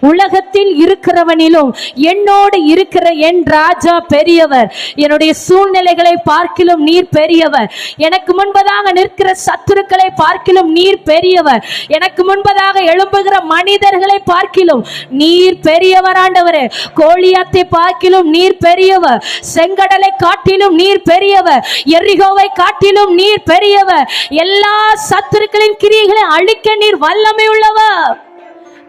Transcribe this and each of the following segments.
உலகத்தில் இருக்கிறவனிலும் என்னோடு இருக்கிற என் ராஜா பெரியவர். என்னுடைய சூழ்நிலைகளை பார்க்கிலும் நீர் பெரியவர். எனக்கு முன்பதாக நிற்கிற சத்துருக்களை பார்க்கிலும் நீர் பெரியவர். எனக்கு முன்பதாக எழும்புகிற மனிதர்களை பார்க்கிலும் நீர் பெரியவர் ஆண்டவரே. கோலியாத்தை பார்க்கிலும் நீர் பெரியவர். செங்கடலை காட்டிலும் நீர் பெரியவர். எரிகோவை காட்டிலும் நீர் பெரியவர். எல்லா சத்துருக்களின் கிரியைகளை அழிக்க நீர் வல்லமை உள்ளவர்.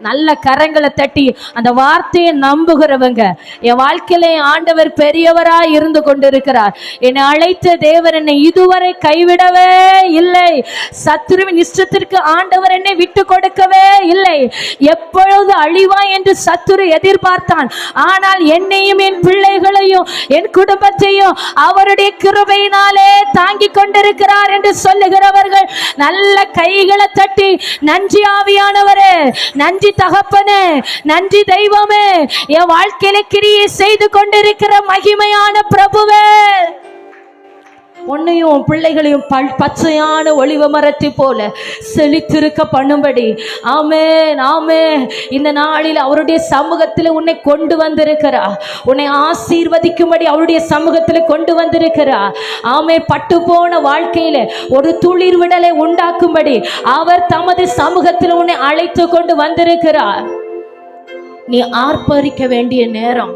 நல்ல கரங்களை தட்டி அந்த வார்த்தையை நம்புகிறவங்க, என் வாழ்க்கையில ஆண்டவர் பெரியவராய் இருந்து கொண்டிருக்கிறார். என்னை அழைத்த தேவர் என்னை இதுவரை கைவிடவே இல்லை. சத்துருவின் இஷ்டத்திற்கு ஆண்டவர் என்னை விட்டு கொடுக்கவே இல்லை. எப்பொழுது அழிவா என்று சத்துரு எதிர்பார்த்தான். ஆனால் என்னையும் என் பிள்ளைகளையும் என் குடும்பத்தையும் அவருடைய கிருபையினாலே தாங்கி கொண்டிருக்கிறார் என்று சொல்லுகிறவர்கள் நல்ல கைகளை தட்டி நன்றி ஆவியானவரே, நன்றி தகப்பனே, நன்றி தெய்வமே, என் வாழ்க்கையில கிரியை செய்து கொண்டிருக்கிற மகிமையான பிரபுவே, உன்னையும் பிள்ளைகளையும் பச்சையான ஒளிவ மரத்தை போல செழித்திருக்க பண்ணும்படி ஆமென் ஆமென். இந்த நாளில் அவருடைய சமூகத்தில் உன்னை கொண்டு வந்திருக்கிறா. உன்னை ஆசீர்வதிக்கும்படி அவருடைய சமூகத்தில் கொண்டு வந்திருக்கிறா. ஆமென். பட்டு போன வாழ்க்கையில ஒரு துளிர் விடலை உண்டாக்கும்படி அவர் தமது சமூகத்தில் உன்னை அழைத்து கொண்டு வந்திருக்கிறார். நீ ஆர்ப்பரிக்க வேண்டிய நேரம்.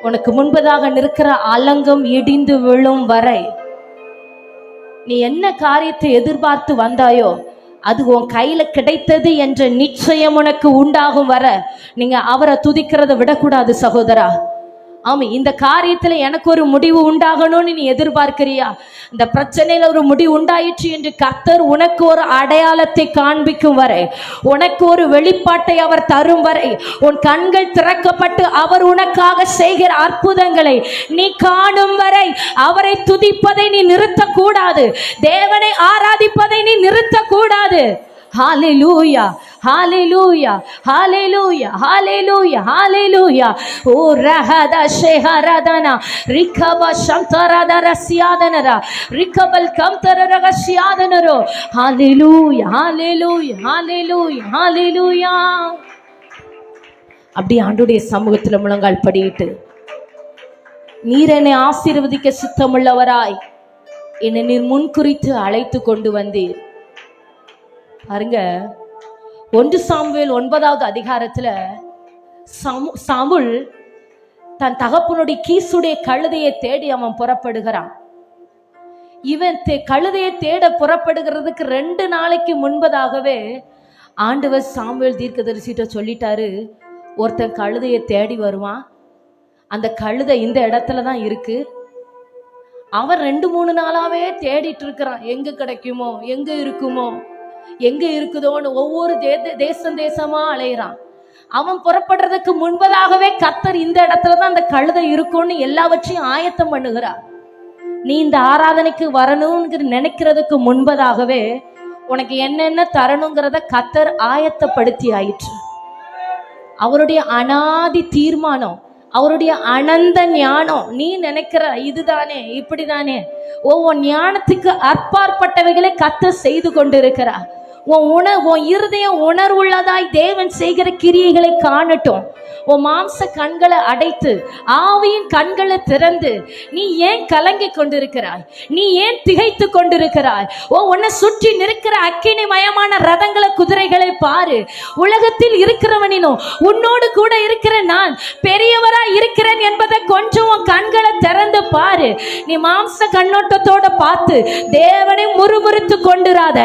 உனக்கு முன்பதாக நிற்கிற அலங்கம் இடிந்து விழும் வரை நீ என்ன காரியத்தை எதிர்பார்த்து வந்தாயோ அது உன் கையில கிடைத்தது என்ற நிச்சயம் உனக்கு உண்டாகும் வர நீங்க அவரை துதிக்கிறத விடக்கூடாது சகோதரா. ஆமா, இந்த காரியத்துல எனக்கு ஒரு முடிவு உண்டாகணும்னு நீ எதிர்பார்க்கிறியா? இந்த பிரச்சனையில ஒரு முடிவு உண்டாயிற்று என்று கர்த்தர் உனக்கு ஒரு அடையாளத்தை காண்பிக்கும் வரை, உனக்கு ஒரு வெளிப்பாட்டை அவர் தரும் வரை, உன் கண்கள் திறக்கப்பட்டு அவர் உனக்காக செய்கிற அற்புதங்களை நீ காணும் வரை அவரை துதிப்பதை நீ நிறுத்தக்கூடாது. தேவனை ஆராதிப்பதை நீ நிறுத்தக்கூடாது. ஹalleluya hallelujah hallelujah hallelujah hallelujah o rahada sheharadana rikaba shantaradara siadanara rikabal kamtarara siadanaro hallelujah hallelujah hallelujah hallelujah. அப்படி ஆண்டவருடைய சமூகத்தில் முழங்கால் படியிட்டு, நீர் என்னை ஆசீர்வதிக்க சித்தமுள்ளவராய் என்னை நீர் முன்குறித்து அழைத்து கொண்டு வந்தீர். பாருங்க, 1 சாமுவேல் 9வது அதிகாரத்துல சாமுல் தன் தகப்பனுடைய கீசுடைய கழுதையை தேடி அவன் புறப்படுகிறான். இவன் கழுதையை தேட புறப்படுகிறதுக்கு 2 நாளைக்கு முன்பதாகவே ஆண்டவர் சாமுவேல் தீர்க்கதரிசிட்ட சொல்லிட்டாரு, ஒருத்தன் கழுதையை தேடி வருவான், அந்த கழுதை இந்த இடத்துல தான் இருக்கு. அவன் 2-3 நாளாவே தேடிட்டு இருக்கிறான், எங்க கிடைக்குமோ எங்க இருக்குமோ எங்க இருக்குதோன்னு ஒவ்வொரு தேசமா அலையிறான். அவன் புறப்படுறதுக்கு முன்பதாகவே கர்த்தர் இந்த இடத்துலதான் அந்த கழுதை இருக்கும்னு எல்லாவற்றையும் ஆயத்தம் பண்ணுகிறார். நீ இந்த ஆராதனைக்கு வரணும்னு நினைக்கிறதுக்கு முன்பதாகவே உனக்கு என்னென்ன தரணுங்கிறத கர்த்தர் ஆயத்தப்படுத்தி ஆயிற்று. அவருடைய அனாதி தீர்மானம், அவருடைய அனந்த ஞானம். நீ நினைக்கிற இதுதானே இப்படிதானே, உன் ஞானத்துக்கு அற்பாற்பட்டவைகளை கர்த்தர் செய்து கொண்டிருக்கிறார். உன் இருதயம் உணர்வுள்ளதாய் தேவன் செய்கிற கிரியைகளை காணட்டும். உன் மாம்ச கண்களை அடைத்து ஆவியின் கண்களை திறந்து நீ ஏன் கலங்கி கொண்டிருக்கிறாய்? நீ ஏன் திகைத்து கொண்டிருக்கிறாய்? உன்னை சுற்றி நிற்கிற அக்கினி மயமான ரதங்களை குதிரைகளை பாரு. உலகத்தில் இருக்கிறவனிலும் உன்னோடு கூட இருக்கிற நான் பெரியவராய் இருக்கிறேன் என்பதை கொஞ்சம் உன் கண்களை திறந்து பாரு. நீ மாம்ச கண்ணோட்டத்தோட பார்த்து தேவனை முறுமுறுத்து கொண்டிராத,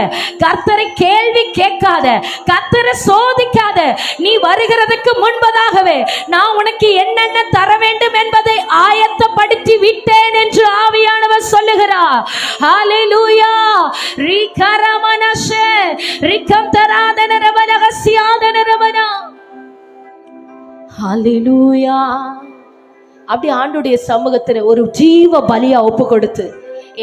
கர்த்தரை கேள்வி கேட்காத, கர்த்தரை சோதிக்காத. நீ வருகிறதுக்கு முன்பதாகவே நான் உனக்கு என்னென்ன தர வேண்டும் என்பதை ஆயத்தப்படுத்தி விட்டேன் என்று ஆவியானவர் சொல்லுகிறார். ஹalleluya ரிகரமனஷே ரிகம்தராதனரவலகசியாதனரவனா ஹalleluya. அப்படி ஆண்டவருடைய சமூகத்துல ஒரு ஜீவ பலியா ஒப்பு கொடுத்து,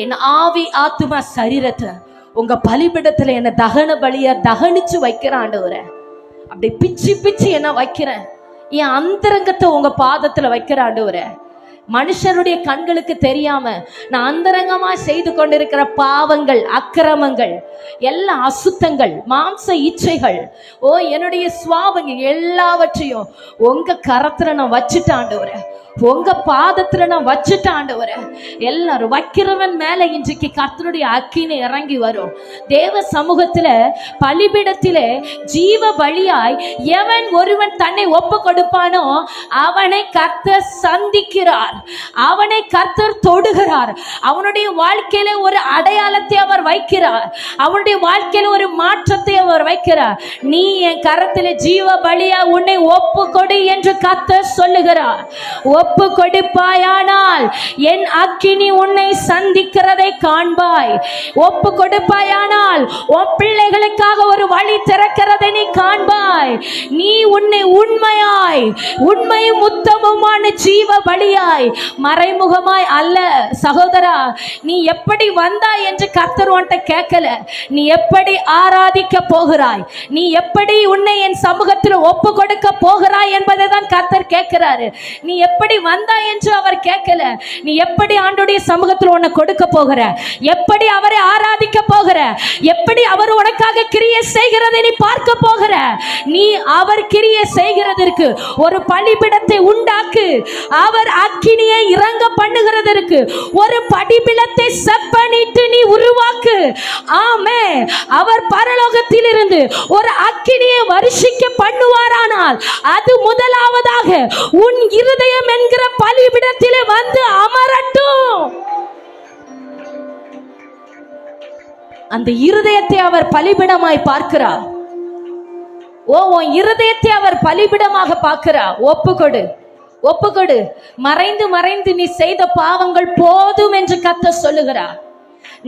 என் ஆவி ஆத்துமா சரீரத்தை உங்க பலிபிடத்துல என்ன தகன பலியா தகனிச்சு வைக்கிறேன் ஆண்டவரே. அப்படி பிச்சு பிச்சு என்ன வைக்கிறேன், என் அந்தரங்கத்தை உங்க பாதத்துல வைக்கிற ஆண்டவரே. மனுஷருடைய கண்களுக்கு தெரியாம நான் அந்தரங்கமா செய்து கொண்டிருக்கிற பாவங்கள், அக்கிரமங்கள், எல்லா அசுத்தங்கள், மாம்ச இச்சைகள், என்னுடைய சுவாபங்கள் எல்லாவற்றையும் உங்க கரத்துல நான் வச்சுட்டேன் ஆண்டவரே, உங்க பாதத்துல நான் வச்சுட்டேன் ஆண்டவரே. எல்லாரும் வைக்கிறவன் மேல இன்றைக்கு கர்த்தருடைய அக்கினி இறங்கி வரும். தேவ சமூகத்துல பலிபீடத்திலே ஜீவ பலியாய் எவன் ஒருவன் தன்னை ஒப்பு கொடுப்பானோ அவனை கர்த்தர் சந்திக்கிறார், அவனை கர்த்தர் தொடுகிறார். அவனுடைய வாழ்க்கையில ஒரு அடையாளத்தை அவர் வைக்கிறார், அவனுடைய வாழ்க்கையில ஒரு மாற்றத்தை அவர் வைக்கிறார். நீ என் கரத்துல ஜீவ பலியா உன்னை ஒப்பு கொடு என்று கர்த்தர் சொல்லுகிறார். ஒப்பு கொடுப்பாயானால் என் அக்கினி உன்னை சந்திக்கிறதை காண்பாய். ஒப்பு கொடுப்பாயானால் உன் பிள்ளைகளுக்காக ஒரு வழி திறக்கிறதை நீ காண்பாய். நீ உன்னை உண்மையாய், உண்மையும் உத்தமமான ஜீவ பலியாய், மறைமுகமாய் அல்ல. சகோதரா, நீ எப்படி வந்தாய் என்று கர்த்தர் உன்கிட்ட கேட்கல. நீ எப்படி ஆராதிக்க போகிறாய், நீ எப்படி உன்னை என் சமூகத்தில் ஒப்பு கொடுக்க போகிறாய் என்பதை தான் கர்த்தர் கேட்கிறாரு. நீ எப்படி வந்தாய் என்று அவர் கேட்கல. நீ எப்படி ஆண்டவருடைய சமூகத்தில் உன்னை கொடுக்க போகிற, எப்படி அவரை ஆராதிக்க போகிற, எப்படி அவர் உனக்காக கிரியை செய்கிறதை நீ பார்க்க போகிற. நீ அவர் கிரியை செய்கிறதற்கு ஒரு பலிபீடத்தை உண்டாக்கு. அவர் அக்கினியை இறங்க பண்ணுகிறதற்கு ஒரு பலிபீடத்தை செப்பனிட்டு நீ உருவாக்கு. ஆமே, அவர் பரலோகத்தில் இருந்து ஒரு அக்கினியை வருஷிக்க பண்ணுவாரானால் அது முதலாவதாக உன் இருதயம் என்கிற பலிபீடத்திலே வந்து அமரட்டும். அந்த இருதயத்தை அவர் பலிபீடமாய் பார்க்கிறார். உன் இருதயத்தை அவர் பலிபீடமாக பார்க்கிறார். ஒப்புக்கொடு, ஒப்புக்கொடு. மறைந்து மறைந்து நீ செய்த பாவங்கள் போதும் என்று கர்த்தர் சொல்லுகிறார்.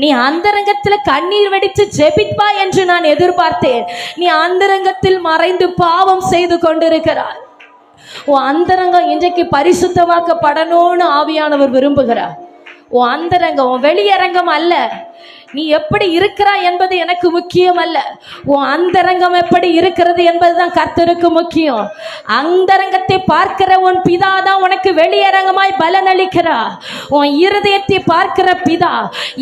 நீ அந்தரங்கத்தில் கண்ணீர் வெடித்து ஜெபிப்பா என்று நான் எதிர்பார்த்தேன். நீ அந்தரங்கத்தில் மறைந்து பாவம் செய்து கொண்டிருக்கிறார். உன் அந்தரங்கம் இன்றைக்கு பரிசுத்தமாக்கப்படணும்னு ஆவியானவர் விரும்புகிறார். உன் அந்தரங்கம், உன் வெளியரங்கம் அல்ல. நீ எப்படி இருக்கிறாய் என்பது எனக்கு முக்கியம் அல்ல. உன் அந்தரங்கம் எப்படி இருக்கிறது என்பதுதான் கர்த்தருக்கு முக்கியம். அந்தரங்கத்தை பார்க்கிற உன் பிதா தான் உனக்கு வெளியரங்கமாய் பலன் அளிக்கிறார். உன் இருதயத்தை பார்க்கிற பிதா,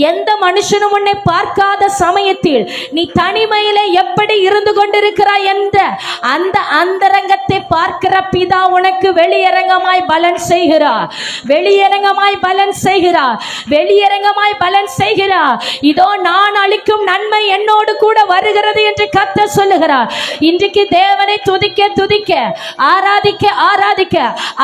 எந்த மனுஷனும் உன்னை பார்க்காத சமயத்தில் நீ தனிமையில எப்படி இருந்து கொண்டிருக்கிறாய் என்ற அந்த அந்தரங்கத்தை பார்க்கிற பிதா உனக்கு வெளியரங்கமாய் பலன் செய்கிறார், வெளியரங்கமாய் பலன் செய்கிறார், வெளியரங்கமாய் பலன் செய்கிறார். இதோ நான் அளிக்கும் நன்மை என்னோடு கூட வருகிறது என்று கர்த்தர் சொல்லுகிறார். இன்றைக்கு தேவனை துதிக்க துதிக்க, ஆராதிக்க ஆராதிக்க,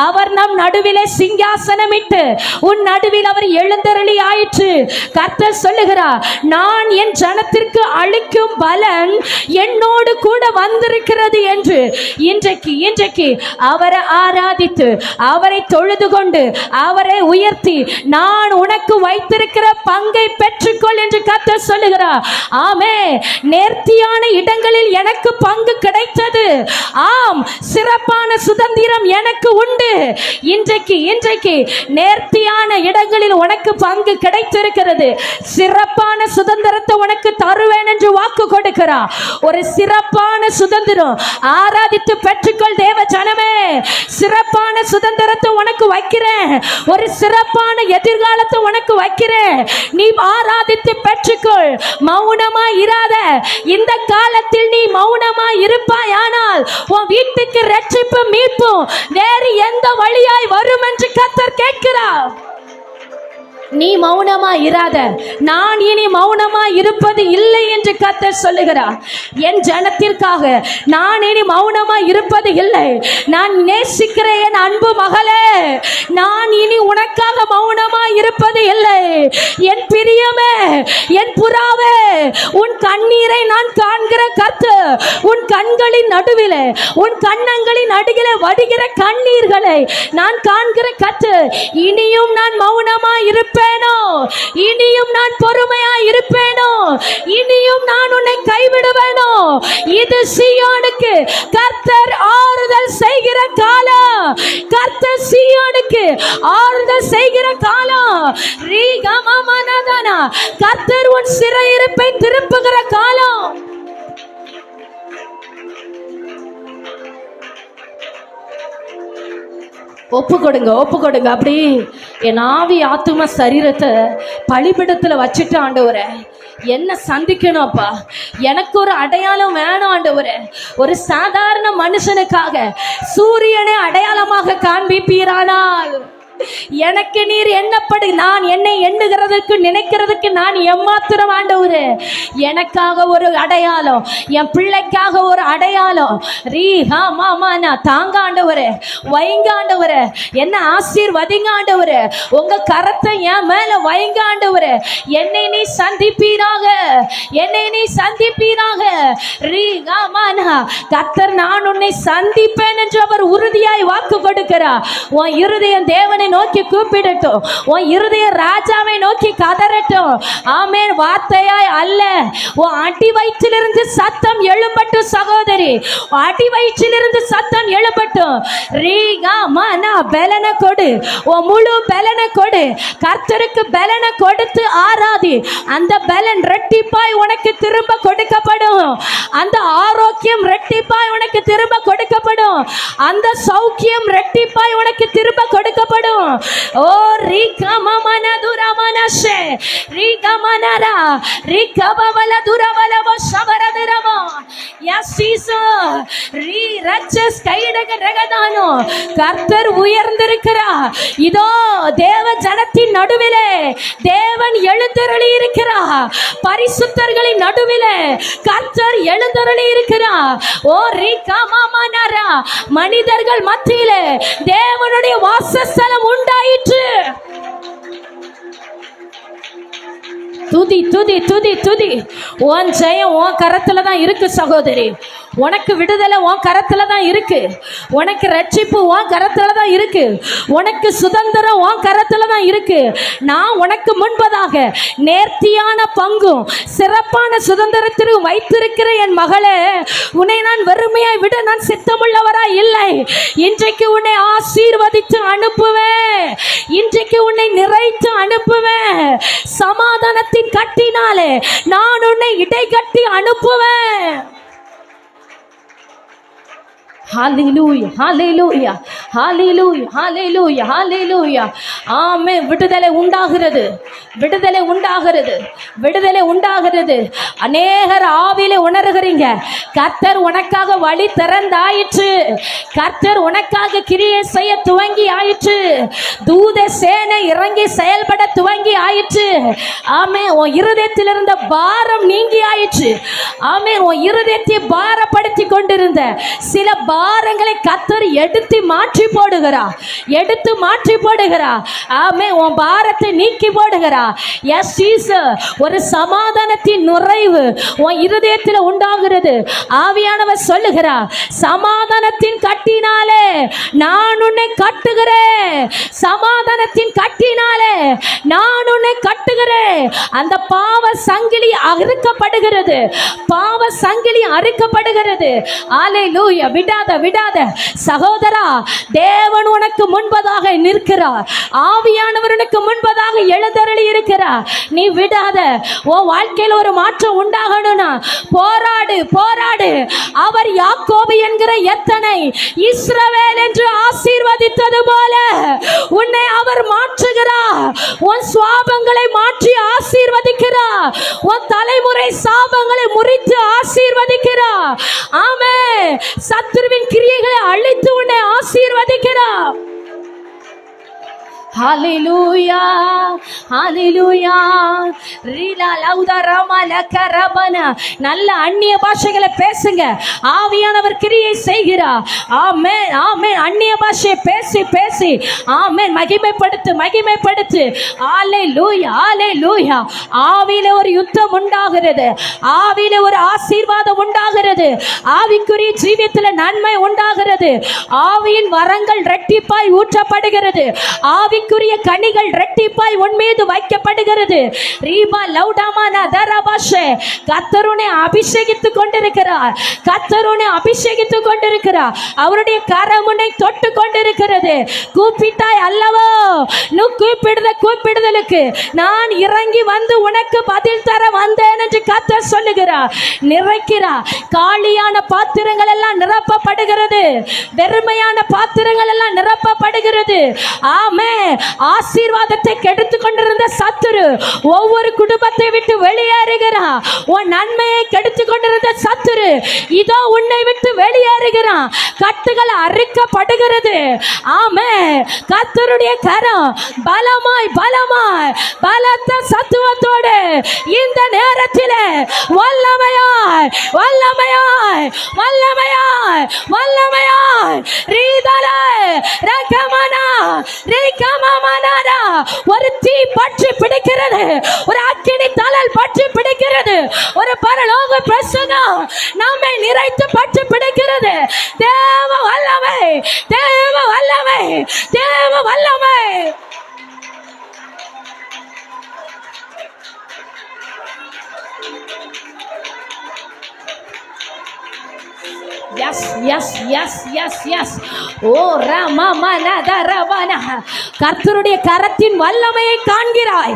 அவர் நம் நடுவிலே சிங்காசனமிட்டு உன் நடுவில் அவர் எழுந்தருளி ஆயிற்று. கர்த்தர் சொல்லுகிறார், நான் என் ஜனத்திற்கு அளிக்கும் பலன் என்னோடு கூட வந்திருக்கிறது என்று. இன்றைக்கு அவரை ஆராதித்து, அவரை தொழுது கொண்டு, அவரை உயர்த்தி, நான் உனக்கு வைத்திருக்கிற பங்கை பெற்றுக்கொள் என்று கர்த்தர் சொல்லுகிறார். ஆமே, நேர்த்தியான இடங்களில் எனக்கு பங்கு கிடைத்தது. ஆம், சிறப்பான சுதந்திரம் எனக்கு உண்டு. இன்றைக்கு நேர்த்தியான இடங்களில் உனக்கு பங்கு கிடைத்திருக்கிறது. சிறப்பான சுதந்திரத்தை உனக்கு தருவேன் என்று வாக்கு கொடுக்கிறார். ஒரு சிறப்பான சுதந்திரம் ஆராதித்து பெற்றுக்கொள் தேவ ஜனமே. சிறப்பான சுதந்திரத்தை உனக்கு வைக்கிறேன். ஒரு சிறப்பான எதிர்காலத்தை உனக்கு வைக்கிறேன். நீ ஆராதித்து பெற்றுக்கொள். மௌனமா இராத. இந்த காலத்தில் நீ மௌனமா இருப்பாயானால் உன் வீட்டுக்கு ரட்சிப்பு மீட்பும் வேறு எந்த வழியாய் வரும் என்று கர்த்தர் கேட்கிறார். நீ மௌனமா இராத. நான் இனி மௌனமா இருப்பது இல்லை என்று கர்த்தர் சொல்லுகிறார். என் ஜனத்திற்காக நான் இனி மௌனமா இருப்பது இல்லை. நான் நேசிக்கிற என் அன்பு மகளே, நான் இனி உனக்காக மௌனமா இருப்பது இல்லை. என் பிரியமே, என் புறாவே, உன் கண்ணீரை நான் காண்கிற கர்த்தர். உன் கண்களின் நடுவிலே, உன் கண்ணங்களின் அடியிலே வடிகிற கண்ணீர்களை நான் காண்கிற கர்த்தர். இனியும் நான் மௌனமா இருப்பேன், இனியும் நான் பொறுமையா இருப்பேனோ, இனியும் நான் உன்னை கைவிடுவேனோ. இது சீயோனுக்கு கர்த்தர் ஆறுதல் செய்கிற காலம். கர்த்தர் சீயோனுக்கு ஆறுதல் செய்கிற காலம். கர்த்தர் உன் சிறையிருப்பை திருப்புகிற காலம். ஒப்பு கொடுங்க, ஒப்பு கொடுங்க. அப்படி என் ஆவி ஆத்தும சரீரத்தை பலிபிடத்துல வச்சுட்டு ஆண்டவரே என்ன சந்திக்கணும்ப்பா, எனக்கு ஒரு அடையாளம் வேணும் ஆண்டவரே. ஒரு சாதாரண மனுஷனுக்காக சூரியனை அடையாளமாக காண்பிப்பீரானால் எனக்கு நீர் என்னப்படு, நான் என்னை எண்ணுகிறதுக்கு நினைக்கிறதுக்கு நான் எம்மாத்திரம் ஆண்டவரே. எனக்காக ஒரு அடையாளம், என் பிள்ளைக்காக ஒரு அடையாளம். தாங்க ஆண்டவரே, வைங்க ஆண்டவரே, என்ன ஆசீர்வதிங்க ஆண்டவரே. உங்க கரத்தை என் மேல வைங்க ஆண்டவரே. என்னை நீ சந்திப்பீராக, என்னை நீ சந்திப்பீராக. கர்த்தர் நான் உன்னை சந்திப்பேன் என்று அவர் உறுதியாய் வாக்கு கொடுக்கிறார். உன் இருதயம் தேவனை நோக்கி கூப்பிடட்டும், உன் இருதய ராஜாவை நோக்கி கதறட்டும். ஆமென். வார்த்தையாய் அல்ல, உன் அடி வயிற்றிலிருந்து சத்தம் எழும்பட்டும் சகோதரி, அடி வயிற்றிலிருந்து சத்தம் எழும்பட்டும். பலனை கொடு, உன் முழு பலனை கொடு. கர்த்தருக்கு பலனை கொடுத்து ஆராதி. அந்த பலன் ரெட்டிப்பாய் உனக்கு திரும்ப கொடுக்கப்படும். அந்த ஆரோக்கியம் ரெட்டிப்பாய் உனக்கு திரும்ப கொடுக்கப்படும். அந்த சௌக்கியம் ரெட்டிப்பாய் உனக்கு திரும்ப கொடுக்கப்படும். ஓ ரீகமமன துரமனஷே ரீகமனரா ரீகபவல துரவலவ ஷவரதரவா யசீசோ ரீ ரச்சஸ் கைடக ரகதானோ. கர்த்தர் உயர்ந்திருக்கிறார். இதோ தேவ ஜனத்தின் நடுவிலே தேவன் எழுந்தருளி இருக்கிறார். பரிசுத்தர்களின் நடுவிலே கர்த்தர் எழுந்தருளி இருக்கிறார். ஓ ரீகமமனரா, மனிதர்கள் மத்தியிலே தேவனுடைய வாசஸ்தலம் உண்டாயிற்று. துதி துதி துதி துதி. உன் ஜெயம் உன் கரத்துல தான் இருக்கு சகோதரி. உனக்கு விடுதலை உன் கரத்துல தான் இருக்கு. உனக்கு ரட்சிப்பு உன் கரத்துல தான் இருக்கு. உனக்கு சுதந்திரம் உன் கரத்துல தான் இருக்கு. நான் உனக்கு முன்பதாக நேர்த்தியான பங்கும் சிறப்பான சுதந்திரத்திற்கு வைத்திருக்கிற என் மகளே, உன்னை நான் வெறுமையாய் விட நான் சித்தமுள்ளவராய் இல்லை. இன்றைக்கு உன்னை ஆசீர்வதித்து அனுப்புவேன். இன்றைக்கு உன்னை நிறைத்து அனுப்புவேன். சமாதானத்தின் கட்டினாலே நான் உன்னை இடை கட்டி அனுப்புவேன். ஹல்லேலூயா ஹல்லேலூயா ஹல்லேலூயா ஹல்லேலூயா ஹல்லேலூயா. ஆமென். விடுதலை உண்டாகிறது, விடுதலை உண்டாகிறது, விடுதலை உண்டாகிறது. அநேகர் ஆவிலே உணர்கிறீங்க. கர்த்தர் உனக்காக வழி திறந்தாயிற்று. கர்த்தர் உனக்காக கிரியை செய்ய துவங்கி ஆயிற்று. தூத சேனை இறங்கி செயல்பட துவங்கி ஆயிற்று. ஆமென். உன் இருதயத்தில் இருந்த பாரம் நீங்கி ஆயிற்று. ஆமென். உன் இருதயத்தை பாரப்படுத்தி கொண்டிருந்த சில பாரங்களை கர்த்தர் எடுத்து மாற்றி போடுகிறார், எடுத்து மாற்றி போடுகிறார். ஆமென். உன் பாரத்தை நீக்கி போடுகிறார். S Jesus. ஒரு சமாதானத்தின் நிறைவு உன் இருதயத்தில் உண்டாகிறது. ஆவியானவர் சொல்லுகிறார், சமாதானத்தின் கட்டினாலே நான் உன்னை கட்டுகிறேன். சமாதானத்தின் கட்டினாலே நான் உன்னை கட்டுகிறேன். அந்த பாவ சங்கிலி அறுக்கப்படுகிறது, பாவ சங்கிலி அறுக்கப்படுகிறது. அல்லேலூயா. விடாத விடாத சகோதரா, தேவன் உனக்கு முன்பதாக நிற்கிறார். ஆவியானவர் உனக்கு முன்பதாக எழுந்தருளி இருக்கிறார். நீ விடாத. உன் வாழ்க்கையில் ஒரு மாற்றம் உண்டாகணும்னா போராடு, போராடு. அவர் யாக்கோபு என்கிற எத்தனை இஸ்ரவேல் என்று ஆசீர்வதித்தது போல உன்னை அவர் மாற்றுகிறார். உன் சுவாபங்களை மாற்றி ஆசீர்வதிக்கிறார். உன் தலைமுறை சாபங்களை முறித்து ஆசீர்வதிக்கிறார். ஆமென். சத்துருவின் கிரியைகளை அழித்து உன்னை ஆசீர்வதிக்கிறார். ஹல்லேலூயா ஹல்லேலூயா. ரீலா லௌதா ராமா லகரபன. நல்ல அந்நிய பாஷைகளை பேசுங்க. ஆவியானவர் கிரியை செய்கிறார். ஆமென் ஆமென். அந்நிய பாஷையை பேசி பேசி ஆமென் மகிமைப்படுத்து மகிமைப்படுத்து. ஹல்லேலூயா ஹல்லேலூயா. ஆவியிலே ஒரு யுத்தம் உண்டாகிறது. ஆவியிலே ஒரு ஆசீர்வாதம் உண்டாகிறது. ஆவிக்குரிய ஜீவியத்தில் நன்மை உண்டாகிறது. ஆவியின் வரங்கள் இரட்டிப்பாய் ஊற்றப்படுகிறது. ஆவி ஆவிக்குரிய கனிகள் இரட்டிப்பாய் உன் மீது வைக்கப்படுகிறது. ரீபா லௌடாமானா தரபாஷே. கர்த்தர் உன்னை அபிஷேகித்துக் கொண்டிருக்கிறார். கர்த்தர் உன்னை அபிஷேகித்துக் கொண்டிருக்கிறார். அவருடைய கரம் உன்னை தொட்டு கொண்டிருக்கிறது. கூப்பிட்டாய் அல்லவோ, நீ கூப்பிடுதலுக்கு நான் இறங்கி வந்து உனக்கு பதில் தர வந்தேன் என்று கர்த்தர் சொல்லுகிறார். நிறைக்கிறார். காலியான பாத்திரங்கள் எல்லாம் நிரப்பப்படுகிறது. வெறுமையான பாத்திரங்கள் எல்லாம் நிரப்பப்படுகிறது. ஆமென். ஆசீர்வாதத்தை கெடுத்துக் கொண்டிருந்த சத்துரு ஒவ்வொரு குடும்பத்தை விட்டு வெளியேறுகிறான். உன் நன்மையை கெடுத்துக் கொண்டிருந்த சத்துரு இதோ உன்னை விட்டு வெளியேறுகிறான். கட்டுகள் அறுக்கப்படுகிறது. ஆமென். கர்த்தருடைய கரம் பலமாய் பலத்த சத்துவத்தோடு இந்த நேரத்தில் வல்லமையாய் ரீதலே ரகமனா ரீகமமனாரா. ஒரு தீ பற்றி பிடிக்கிறது. ஒரு அக்கினி தழல் பற்றி பிடிக்கிறது. ஒரு பரலோக பிரசன்னம் நம்மை நிறைத்து பற்றி பிடிக்கிறது. தேவ வல்லமை, தேவ வல்லமை, தேவ வல்லமை. எஸ். ஓ ரமமனதரவன. கர்த்தருடைய கரத்தின் வல்லமையை காண்கிறாய்.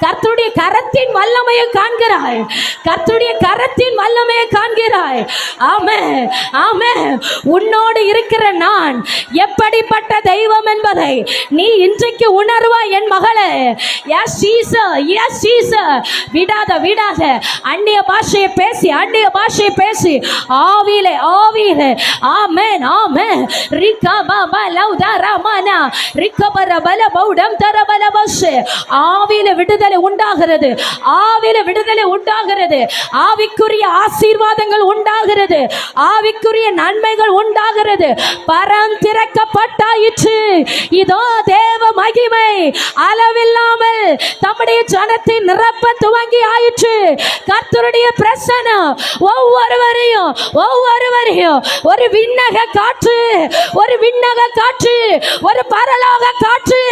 கர்த்தருடைய கரத்தின் வல்லமையை காண்கிறாய். கர்த்தருடைய கரத்தின் வல்லமையை காண்கிறாய். ஆமென், ஆமென். உன்னோடு இருக்கிற நான் எப்படிப்பட்ட தெய்வம் என்பதை நீ இன்றைக்கு உணர்வாய் என் மகளே. S Jesus. விடாத அந்நிய பாஷையை பேசி ஆவியிலே. ஆமென், ஆமென். ஆவியிலே விடுதலை உண்டாகிறது. ஆவிக்குரிய ஆசீர்வாதங்கள் உண்டாகிறது. ஆவிக்குரிய நன்மைகள் உண்டாகிறது. பரம் திறக்கப்பட்டாயிற்று. இதோ தேவ மகிமை அளவில்லாமல் தம்முடைய ஜனத்தை நிரப்ப துவங்கி ஆயிற்று. கர்த்தருடைய பிரசன்னம் ஒவ்வொருவரையும் ஒரு விண்ணக காற்று, ஒரு பரலோக காற்று,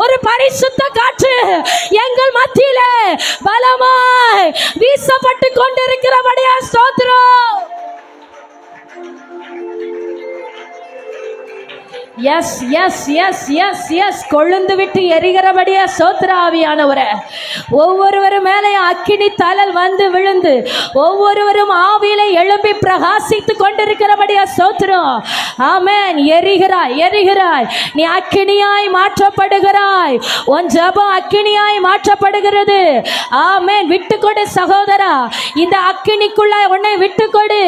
ஒரு பரிசுத்த காற்று எங்கள் மத்தியிலே பலமாய் வீசப்பட்டு கொண்டிருக்கிறபடியா ஸ்தோத்திரம். எஸ். கொழுந்து விட்டு எரிகிறபடியா ஸ்தோத்திர ஆவியானவரே. ஒவ்வொருவரும் மேலே அக்கினி தழல் வந்து விழுந்து ஒவ்வொருவரும் ஆவியில எழும்பி பிரகாசித்துக் கொண்டிருக்கிறபடியா ஸ்தோத்திரம். ஆமென். எரிகிறாய். நீ அக்கினியாய் மாற்றப்படுகிறாய். உன் ஜெபம் அக்கினியாய் மாற்றப்படுகிறது. ஆமென். விட்டுக்கொடு சகோதரா. இந்த அக்கினிக்குள்ள உன்னை விட்டுக்கொடு.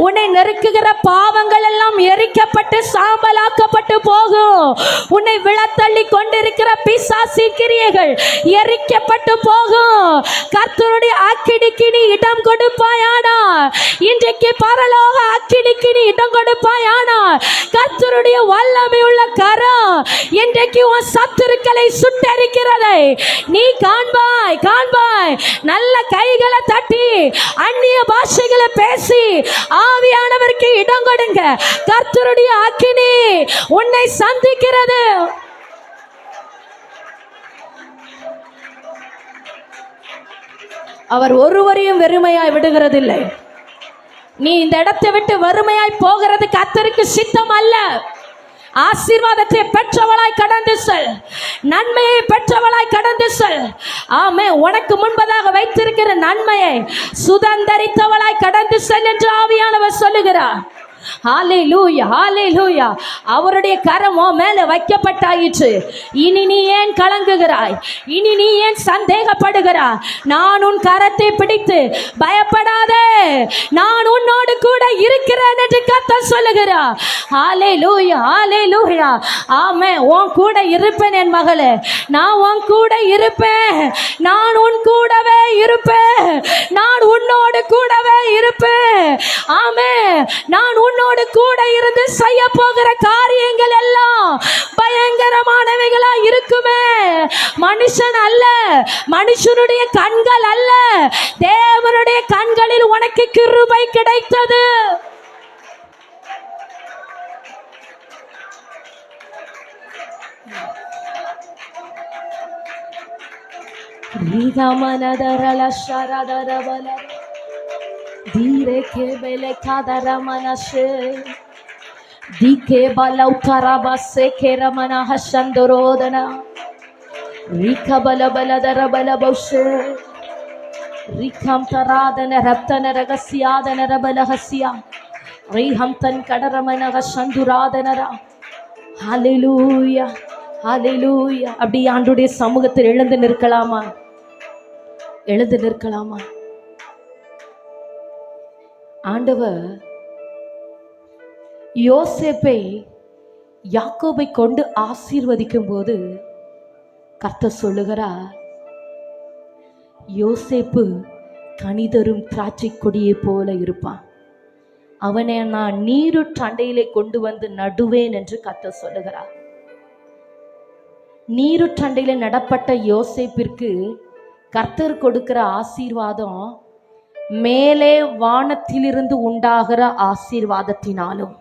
உன்னை நெருக்குகிற பாவங்கள் எல்லாம் எரிக்கப்பட்டு சாம்பலாக்கப்பட்டு போகும். உன்னை விழத்தள்ளி கொண்டிருக்கிற பிசாசின் கிரியைகள் எரிக்கப்பட்டு போகும். கர்த்தருடைய அக்கினிக்கு நீ இடம் கொடுப்பாயானா, இன்றைக்கு பரலோக அக்கினிக்கு நீ இடம் கொடுப்பாயானா, கர்த்தருடைய வல்லமை உள்ள கரம் இன்றைக்கு உன் சத்துருக்களை சுட்டரிக்கிறதை நீ காண்பாய். நல்ல கைகளை தட்டி அந்நிய பாஷைகளை பேசி ஆவியானவருக்கு இடம் கொடுங்க. கர்த்தருடைய அக்கினி உன்னை சந்திக்கிறது. அவர் ஒருவரையும் வெறுமையாய் விடுகிறதில்லை. நீ இந்த இடத்தை விட்டு வறுமையாய் போகிறது கர்த்தருக்கு சித்தம் அல்ல. ஆசீர்வாதத்தை பெற்றவளாய் கடந்து செல். நன்மையை பெற்றவளாய் கடந்து செல். ஆமே. உனக்கு முன்பதாக வைத்திருக்கிற நன்மையை சுதந்தரித்தவளாய் கடந்து செல் என்று ஆவியானவர் சொல்லுகிறார். ஹalleluya. அவருடைய கரம் உன் மேல வைக்கப்பட்டாயிற்று. இனி நீ ஏன் கலங்குகிறாய்? இனி நீ ஏன் சந்தேகப்படுகிறாய்? நான் உன் கரத்தை பிடித்து பயப்படாதே, நான் உன்னோடு கூட இருக்கிறேன் என்று கர்த்தர் சொல்லுகிறார். ஹalleluya. ஆமென். உன் கூட இருப்பேன் என் மகளே. நான் உன் கூட இருப்பேன். நான் உன் கூடவே இருப்பேன். நான் உன்னோடு கூடவே இருப்பேன். ஆமென். நான் உன்னோடு கூட இருந்து செய்ய போகிற காரியங்கள் எல்லாம் பயங்கரமானவைகளா இருக்குமே. மனுஷன் அல்ல, மனுஷனுடைய கண்கள் அல்ல, தேவனுடைய கண்களில் உனக்கு கிருபை கிடைத்தது. ரிதமனதரல ஷரதரபல தீரே கேபெலே காதர மனஷே தீகே பலௌ கரபசே கேரமன ஹஷந்தரோதனா ரிகபல பலதர பலபௌஷே ரிகம் தராதன ரப்தன ரகசியாதன ரபலஹசியா ரிஹம் தன் கடரமன ஹஷந்துராதனரா. ஹல்லேலூயா ஹல்லேலூயா. அப்படி ஆண்டவருடைய சமூகத்தில் எழுந்து நிற்கலாமா? எழுந்து நிற்கலாமா? ஆண்டவர் யோசேப்பை யாக்கோபை கொண்டு ஆசீர்வதிக்கும் போது கர்த்தர் சொல்லுகிறார், யோசேப்பு கனிதரும் திராட்சை கொடியை போல இருப்பான், அவனை நான் நீருற்றண்டையிலே கொண்டு வந்து நடுவேன் என்று கர்த்தர் சொல்லுகிறார். நீருற்றண்டையில நடப்பட்ட யோசேப்பிற்கு கர்த்தர் கொடுக்கிற ஆசீர்வாதம் மேலே வானத்திலிருந்து உண்டாகிற ஆசீர்வாதத்தினாலும்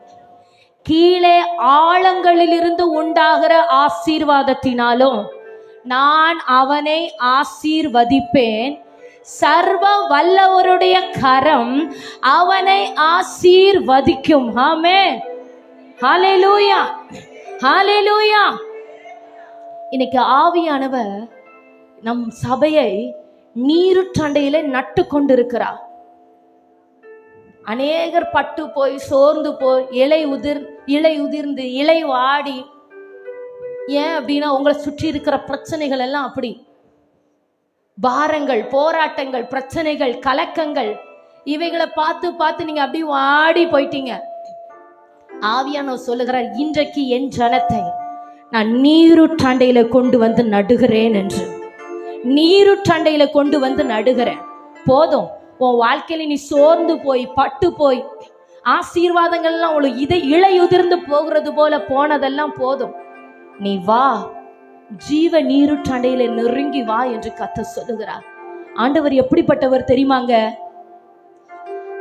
கீழே ஆழங்களிலிருந்து உண்டாகிற ஆசீர்வாதத்தினாலும் நான் அவனை ஆசீர்வதிப்பேன். சர்வ வல்லவருடைய கரம் அவனை ஆசீர்வதிக்கும். ஆமென். ஹல்லேலூயா ஹல்லேலூயா. இன்னைக்கு ஆவியானவர் நம் சபையை நீருற்றண்டையில நட்டு கொண்டிருக்கிறார். அநேகர் பட்டு போய் சோர்ந்து போய் இலை உதிர்ந்து இலை வாடி, ஏன் அப்படின்னா உங்களை சுற்றி இருக்கிற பிரச்சனைகள் எல்லாம் அப்படி, பாரங்கள், போராட்டங்கள், பிரச்சனைகள், கலக்கங்கள், இவைகளை பார்த்து பார்த்து நீங்க அப்படி வாடி போயிட்டீங்க. ஆவியானவர் சொல்லுகிறார், இன்றைக்கு என் ஜனத்தை நான் நீருற்றண்டையில கொண்டு வந்து நடுகிறேன் என்று. நீருற்றண்டையில கொண்டு வந்து நடுகிறேன். போதும், உன் வாழ்க்கையில நீ சோர்ந்து போய் பட்டு போய் ஆசீர்வாதங்கள்லாம் உனக்கு இலையுதிர்ந்து போகிறது போல போனதெல்லாம் போதும். நீ வா, ஜீவ நீருற்றண்டையில நெருங்கி வா என்று கர்த்தர் சொல்லுகிறார். ஆண்டவர் எப்படிப்பட்டவர் தெரியுமாங்க?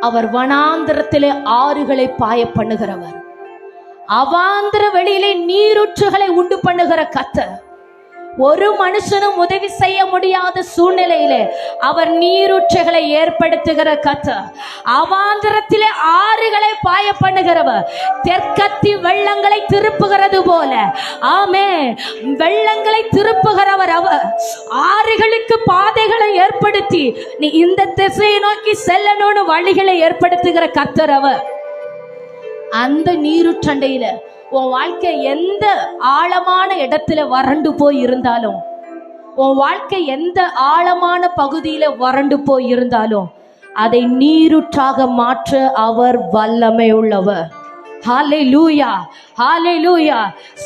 அவர் வனாந்திரத்திலே ஆறுகளை பாய பண்ணுகிறவர், அவாந்திர வெளியிலே நீரூற்றுகளை உண்டு பண்ணுகிற கர்த்தர். ஒரு மனுஷனும் உதவி செய்ய முடியாத சூழ்நிலையிலே அவர் நீரூற்றுகளை ஏற்படுத்துகிற கர்த்தர். அவாந்திரத்திலே ஆறுகளை பாய பண்ணுகிறவர், தெற்கத்தி வெள்ளங்களை திருப்புகிறது போல, ஆமே, வெள்ளங்களை திருப்புகிறவர் அவர். ஆறுகளுக்கு பாதைகளை ஏற்படுத்தி நீ இந்த திசையை நோக்கி செல்லணும்னு வழிகளை ஏற்படுத்துகிற கர்த்தர் அவர். அந்த நீருற்றண்டையில உன் வாழ்க்கை எந்த ஆழமான இடத்துல வறண்டு போய் இருந்தாலும், உன் வாழ்க்கை எந்த ஆழமான பகுதியில வறண்டு போய் இருந்தாலும் அதை நீருற்றாக மாற்ற அவர் வல்லமை உள்ளவர். ஹல்லேலூயா ஹல்லேலூயா.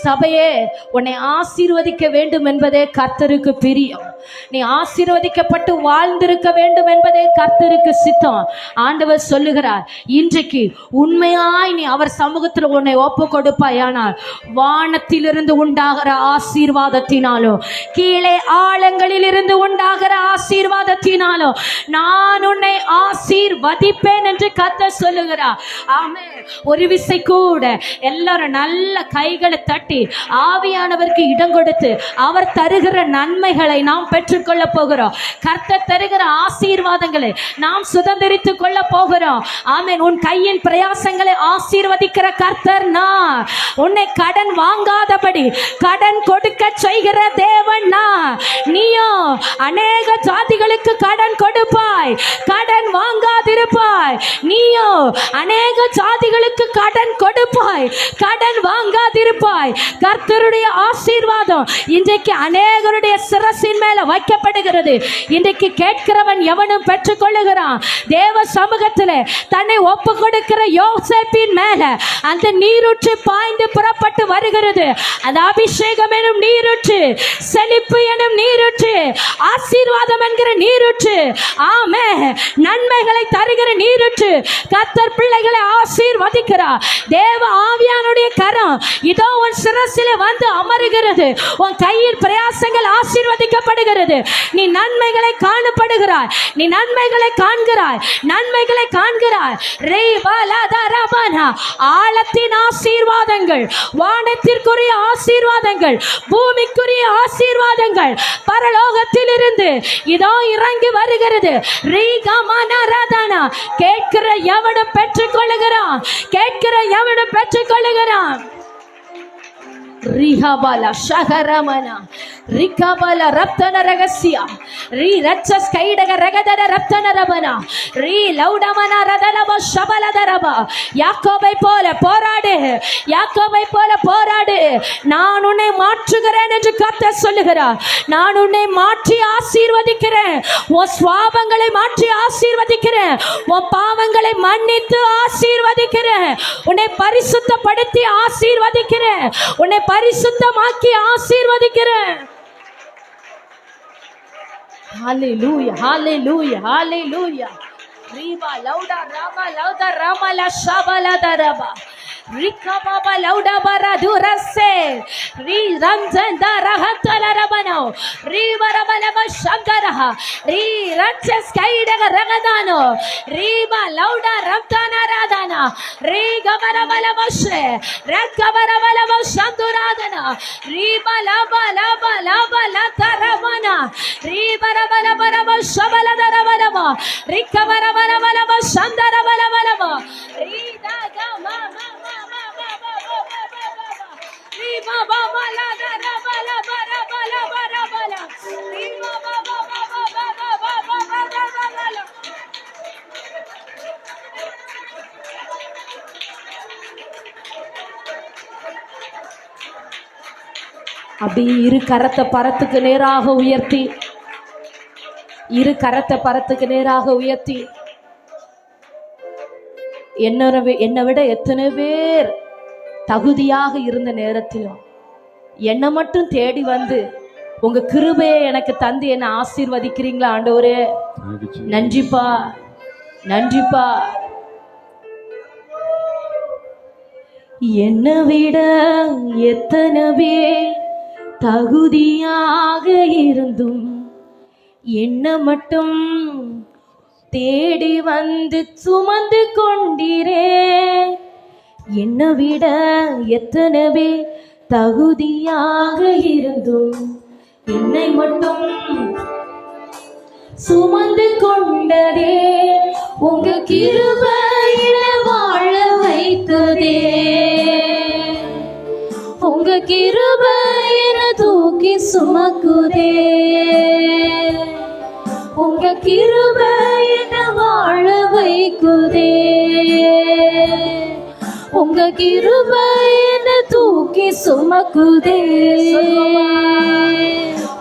சபையே, உன்னை ஆசீர்வதிக்க வேண்டும் என்பதே கர்த்தருக்கு பிரியம். நீ ஆசீர்வதிக்கப்பட்டு வாழ்ந்திருக்க வேண்டும் என்பதே கர்த்தருக்கு சித்தம். ஆண்டவர் சொல்லுகிறார், இன்றைக்கு உண்மையாய் நீ அவர் சமூகத்தில் உன்னை ஒப்பு கொடுப்பாயானால் வானத்திலிருந்து உண்டாகிற ஆசீர்வாதத்தினாலும் கீழே ஆழங்களில் இருந்து உண்டாகிற ஆசீர்வாதத்தினாலும் நான் உன்னை ஆசீர்வதிப்பேன் என்று கர்த்தர் சொல்லுகிறார். ஆமென். ஒரு விசை கூட எல்லாரும் நல்ல கைகளை தட்டி ஆவியானவருக்கு இடம் கொடுத்து அவர் தருகிற நன்மைகளை நாம் பெற்றுக்கொள்ள போகிறோம். கர்த்தர் தருகிற ஆசீர்வாதங்களை நாம் சுதந்திரித்துக் கொள்ள போகிறோம். ஆமென். உன் கையின் பிரயாசங்களை ஆசீர்வதிக்கிற கர்த்தர் நான். உன்னை கடன் வாங்காதபடி கடன் கொடுக்க செய்கிற தேவன் நான். நீயோ அநேக ஜாதிகளுக்கு கடன் கொடுப்பாய், கடன் வாங்காதிருப்பாய். நீயோ அநேக ஜாதிகளுக்கு கடன் கொடுப்பாய், கடன் வாங்காதிருப்பாய். கர்த்தருடைய ஆசீர்வாதம் இன்றைக்கு அநேகருடைய சிரசின் மேல வைக்கப்படுகிறது. இன்றைக்கு கேட்கிறவன் எவனும் பெற்றுக் கொள்ளுகிறான். தேவ சமூகத்தில் தன்னை ஒப்பு கொடுக்கிற யோசேப்பின் மேல அந்த நீரூற்று பாய்ந்து புறப்பட்டு வருகிறது. அந்த அபிஷேகம் எனும் நீரூற்று, செழிப்பு எனும் நீரூற்று, ஆசீர்வாதம் என்கிற நீரூற்று, ஆமே, நன்மைகளை தருகிற நீரூற்று. கர்த்தர் பிள்ளைகளை ஆசீர்வதிக்கிறார். தேவ ஆவியானுடைய கரம் இதோ உன் சிரசிலே வந்து அமருகிறது. உன் கையில் பிரயாசங்கள் ஆசீர்வதிக்கப்படுகிறது. நீ நன்மைகளை காணப்படுகிறாய், நீ நன்மைகளை காண்கிறாய், நன்மைகளை காண்கிறாய். ஆழத்தின் ஆசீர்வாதங்கள், வானத்திற்கு ஆவிக்குரிய ஆசீர்வாதங்கள், பூமிக்குரிய ஆசீர்வாதங்கள் பரலோகத்தில் இருந்து இதோ இறங்கி வருகிறது. கேட்கிற எவனும் பெற்றுக் கொள்ளுகிறான், கேட்கிற எவனும் பெற்றுக் கொள்ளுகிறான். ரிஹாபாலா ஷகரமனா ரிகாபாலா ரப்தன ரகசியா ரி ரச்சஸ் கைடக ரகதன ரப்தன ரபனா ரி லௌடமனா ரதலப ஷபலதரபா. யாக்கோபை போல போராடு, யாக்கோபை போல போராடு. நான் உன்னை மாற்றுகிறேன் என்று கர்த்தர் சொல்லுகிறார். நான் உன்னை மாற்றி ஆசீர்வதிக்கிறேன். உன் சுவாபங்களை மாற்றி ஆசீர்வதிக்கிறேன். உன் பாவங்களை மன்னித்து ஆசீர்வதிக்கிறேன். உன்னை பரிசுத்தப்படுத்தி ஆசீர்வதிக்கிறேன். உன்னை பரிசுத்தமாக்கி ஆசீர்வதிக்கிறேன். ஹalleluya hallelujah hallelujah. ரிபா லௌடா ராமா லௌடா ராமா லா ஷபலா தரபா ரிகபா லௌடா பரதுரசே ரி ரம்ஜன் தரஹத்தல ரபனோ ரி வரபலப ஷங்கரஹ ரி ரச்சஸ் கைடக ரகதானோ ரிபா லௌடா ரப்தானா ராதானா ரி கபரபலபஷே ரக்கபரபலப ஷந்துராதனா ரிபா லபா லபா லபா லதரபனா ரி பரபலபரப ஷபல தரபலப ரிகபரபலபலப ஷந்தரபலபலப ரி தாகா மா அப்படி இரு கரத்தை பரத்துக்கு நேராக உயர்த்தி, இரு கரத்தை பரத்துக்கு நேராக உயர்த்தி, என்னை விட எத்தனை பேர் தகுதியாக இருந்த நேரத்திலும் என்னை மட்டும் தேடி வந்து உங்க கிருபையை எனக்கு தந்து என்னை ஆசீர்வதிக்கிறீங்களா ஆண்டவரே? நன்றிப்பா, நன்றிப்பா. என்னை விட எத்தனை பேர் தகுதியாக இருந்தும் என்னை மட்டும் தேடி வந்து சுமந்து கொண்டீரே. என்னை விட எத்தனை பேர் தகுதியாக இருந்தும் என்னை மட்டும் சுமந்து கொண்டதே. உங்க கிருபையில வாழ வைத்ததே. உங்க கிருபையில தூக்கி சுமக்குதே. உங்க கிருபையில வாழ வைக்குதே. உங்க கிருபையில தூக்கி சுமக்குதே.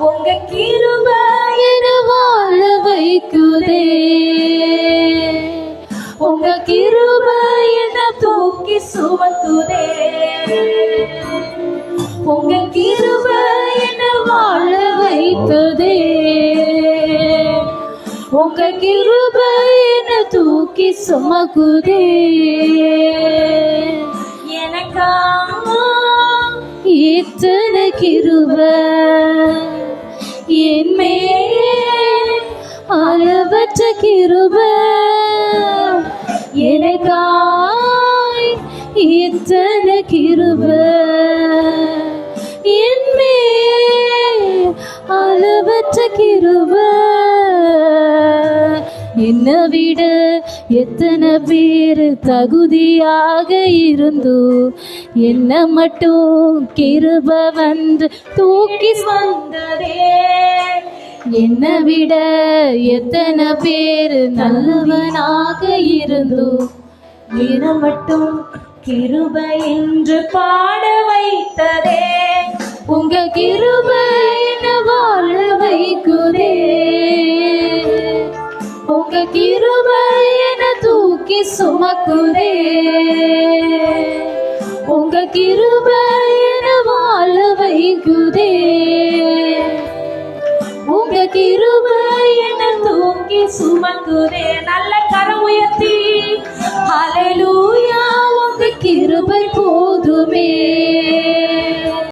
உங்க கிருபையில வாழ வைக்குதே. உங்க கிருபையில தூக்கி சுமக்குதே. உங்க கிருபையில வாழ வைக்குதே. உங்க கிருபையில தூக்கி சுமக்குதே. எனக்கா இத்தனை கிருபை என் மேல் அளவற்ற கிருபை. எனக்காய் இத்தனை கிருபை என் மேல் அளவற்ற கிருபை. என்னை விட எத்தனை பேர் தகுதியாக இருந்தோ என்னை மட்டும் கிருபை வந்து தூக்கி வந்ததே. என்னை விட எத்தனை பேர் நல்லவனாக இருந்தோ என்னை மட்டும் கிருபை என்று பாட வைத்ததே. உங்க கிருபை வாழ வைக்குதே. உங்க கிருபை தூக்கி சுமக்குதே. உங்க கிருபை வாழ வைக்குதே. உங்க கிருபை தூக்கி சுமக்குதே. நல்ல கரம் உயர்த்தி ஹல்லேலூயா